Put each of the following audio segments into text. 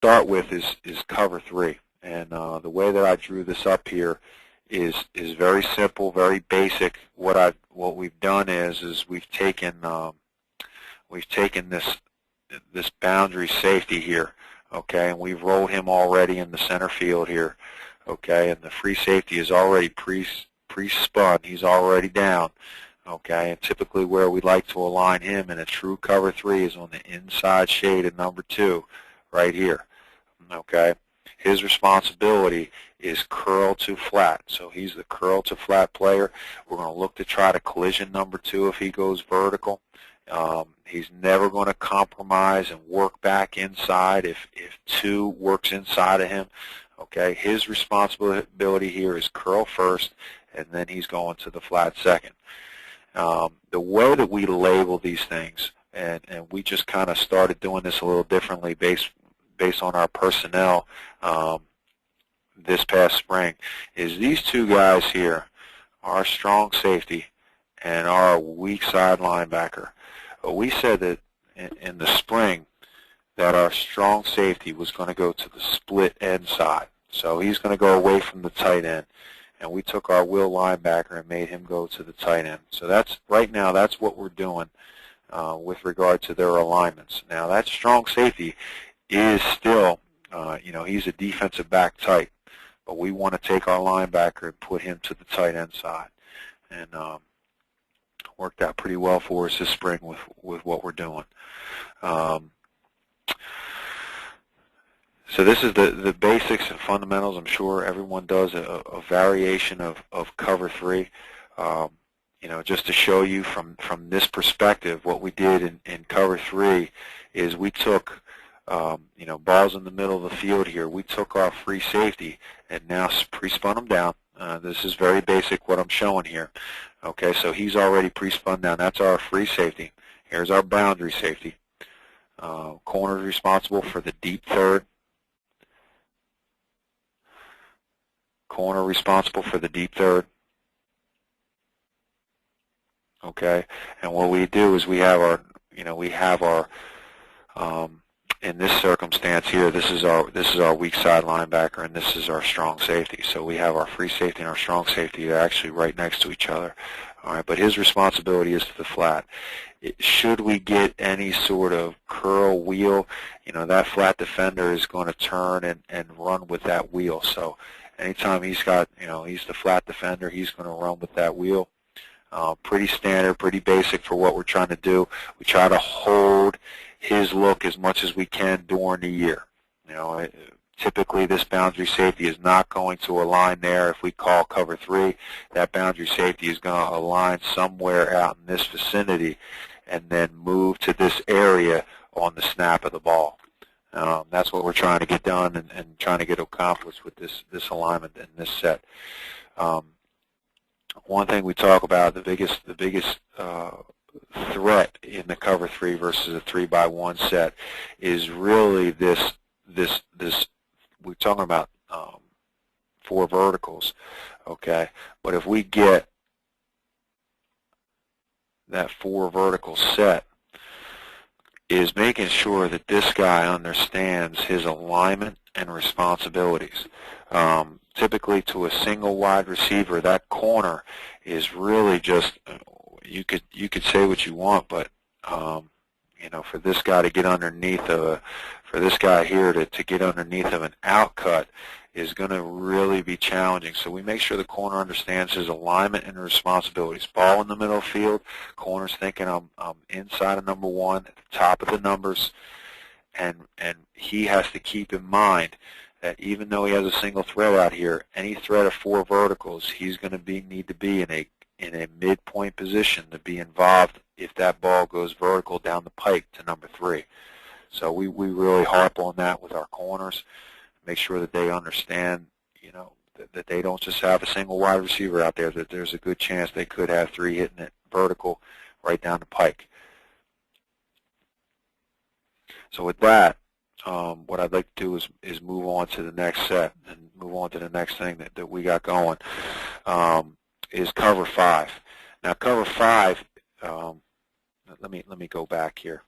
start with is cover 3. And the way that I drew this up here is very simple, very basic. What we've done is we've taken this boundary safety here, okay, and we've rolled him already in the center field here, okay, and the free safety is already pre-spun. He's already down, okay, and typically where we like to align him in a true cover 3 is on the inside shade of number 2, right here, okay. His responsibility is curl to flat, so he's the curl to flat player. We're going to look to try to collision number 2 if he goes vertical. He's never going to compromise and work back inside if 2 works inside of him. Okay, his responsibility here is curl first, and then he's going to the flat second. The way that we label these things, and we just kind of started doing this a little differently based on our personnel this past spring, is these 2 guys here, our strong safety and our weak side linebacker. We said that in the spring that our strong safety was going to go to the split end side. So he's going to go away from the tight end. And we took our will linebacker and made him go to the tight end. So that's right now, that's what we're doing with regard to their alignments. Now that strong safety is still, he's a defensive back type. But we want to take our linebacker and put him to the tight end side. And worked out pretty well for us this spring with what we're doing. So this is the basics and fundamentals. I'm sure everyone does a variation of cover 3. Just to show you from this perspective, what we did in cover 3 is we took, balls in the middle of the field here. We took our free safety and now pre-spun them down. This is very basic what I'm showing here. Okay, so he's already pre-spun down. That's our free safety. Here's our boundary safety. Corner is responsible for the deep third. Corner responsible for the deep third. Okay, and what we do is we have our, in this circumstance here, this is our weak side linebacker, and this is our strong safety. So we have our free safety and our strong safety. They're actually right next to each other. All right, but his responsibility is to the flat. Should we get any sort of curl wheel, that flat defender is going to turn and run with that wheel. So anytime he's got, he's the flat defender, he's going to run with that wheel. Pretty standard, pretty basic for what we're trying to do. We try to hold his look as much as we can during the year. Typically this boundary safety is not going to align there. If we call cover 3, that boundary safety is going to align somewhere out in this vicinity and then move to this area on the snap of the ball. That's what we're trying to get done and trying to get accomplished with this alignment in this set. One thing we talk about, the biggest threat in the cover 3 versus a 3-by-1 set is really this. We're talking about 4 verticals, okay? But if we get that 4 vertical set, is making sure that this guy understands his alignment and responsibilities. Typically to a single wide receiver, that corner is really just, you could say what you want, but for this guy to get underneath for this guy here to get underneath of an outcut is going to really be challenging. So we make sure the corner understands his alignment and responsibilities. Ball in the middle of the field, corner's thinking I'm inside of number 1 at the top of the numbers, and he has to keep in mind that even though he has a single thread out here, any thread of 4 verticals, he's going to need to be in a midpoint position to be involved if that ball goes vertical down the pike to number 3. So we really harp on that with our corners, make sure that they understand, that they don't just have a single wide receiver out there, that there's a good chance they could have 3 hitting it vertical right down the pike. So with that, what I'd like to do is move on to the next set and move on to the next thing that we got going, is cover 5. Now cover 5, let me go back here.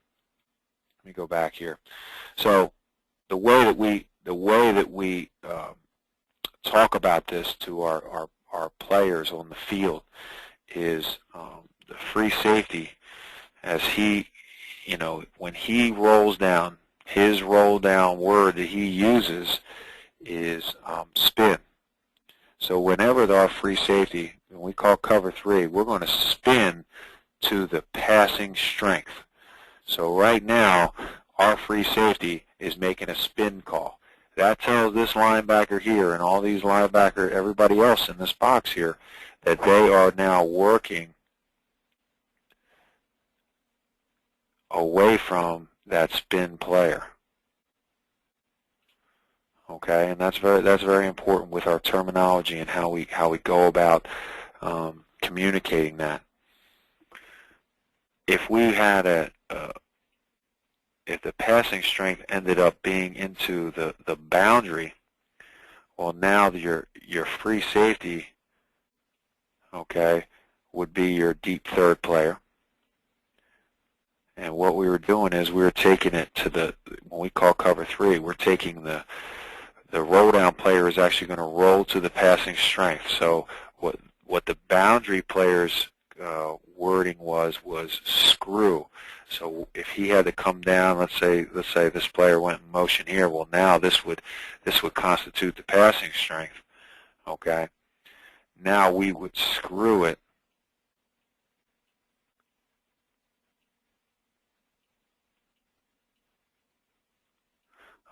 So the way that we talk about this to our players on the field is the free safety, as he, when he rolls down, his roll down word that he uses is spin. So whenever our free safety, when we call cover 3, we're going to spin to the passing strength. So right now, our free safety is making a spin call. That tells this linebacker here and all these linebacker, everybody else in this box here, that they are now working away from that spin player. Okay, and that's very important with our terminology and how we go about communicating that. If we had if the passing strength ended up being into the boundary, well, now your free safety, okay, would be your deep third player. And what we were doing is we were taking it to when we call cover 3, we're taking the roll down player is actually going to roll to the passing strength. So what the boundary player's wording was screw. So if he had to come down, let's say this player went in motion here, well, now this would constitute the passing strength. Okay. Now we would screw it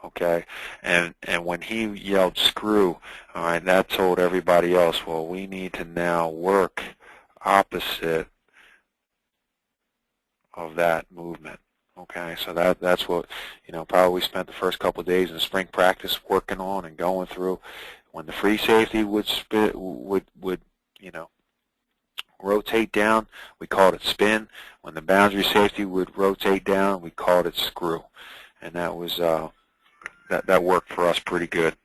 okay, and when he yelled screw, all right, that told everybody else, well, we need to now work opposite of that movement. Okay, so that's what, probably spent the first couple of days in spring practice working on and going through. When the free safety would rotate down, we called it spin. When the boundary safety would rotate down, we called it screw. And that was that worked for us pretty good.